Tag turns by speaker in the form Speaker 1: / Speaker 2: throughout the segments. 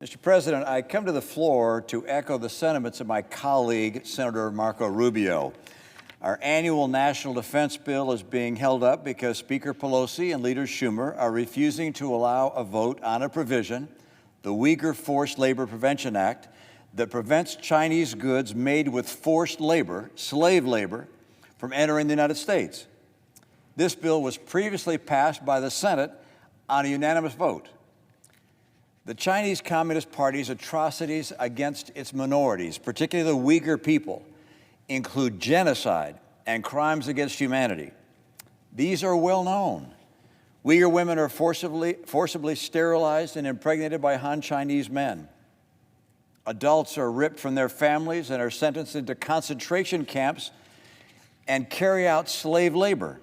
Speaker 1: Mr. President, I come to the floor to echo the sentiments of my colleague, Senator Marco Rubio. Our annual national defense bill is being held up because Speaker Pelosi and Leader Schumer are refusing to allow a vote on a provision, the Uyghur Forced Labor Prevention Act, that prevents Chinese goods made with forced labor, slave labor, from entering the United States. This bill was previously passed by the Senate on a unanimous vote. The Chinese Communist Party's atrocities against its minorities, particularly the Uyghur people, include genocide and crimes against humanity. These are well known. Uyghur women are forcibly sterilized and impregnated by Han Chinese men. Adults are ripped from their families and are sentenced into concentration camps and carry out slave labor.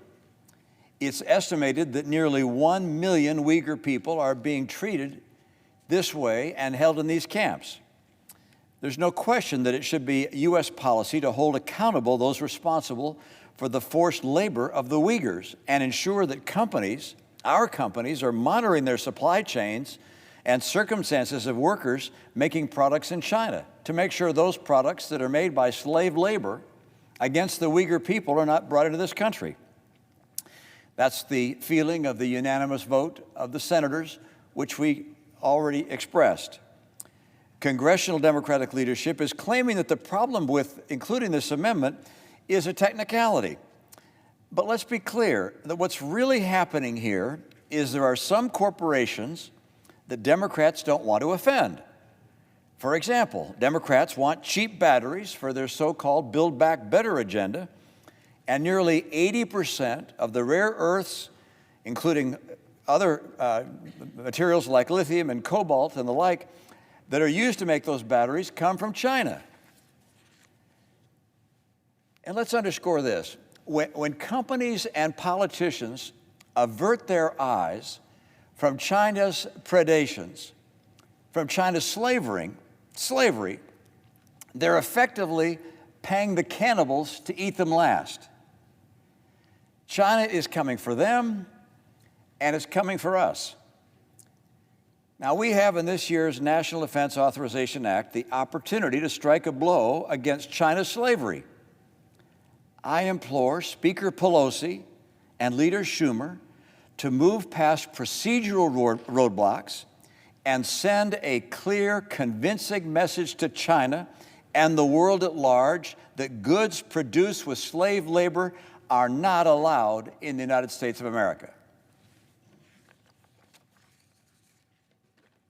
Speaker 1: It's estimated that nearly 1 million Uyghur people are being treated this way and held in these camps. There's no question that it should be U.S. policy to hold accountable those responsible for the forced labor of the Uyghurs and ensure that our companies, are monitoring their supply chains and circumstances of workers making products in China to make sure those products that are made by slave labor against the Uyghur people are not brought into this country. That's the feeling of the unanimous vote of the senators, which we already expressed. Congressional Democratic leadership is claiming that the problem with including this amendment is a technicality. But let's be clear that what's really happening here is there are some corporations that Democrats don't want to offend. For example, Democrats want cheap batteries for their so-called Build Back Better agenda, and nearly 80% of the rare earths, including other materials like lithium and cobalt and the like, that are used to make those batteries come from China. And let's underscore this. When companies and politicians avert their eyes from China's predations, from China's slavery, they're effectively paying the cannibals to eat them last. China is coming for them, and it's coming for us. Now, we have in this year's National Defense Authorization Act the opportunity to strike a blow against China's slavery. I implore Speaker Pelosi and Leader Schumer to move past procedural roadblocks and send a clear, convincing message to China and the world at large that goods produced with slave labor are not allowed in the United States of America.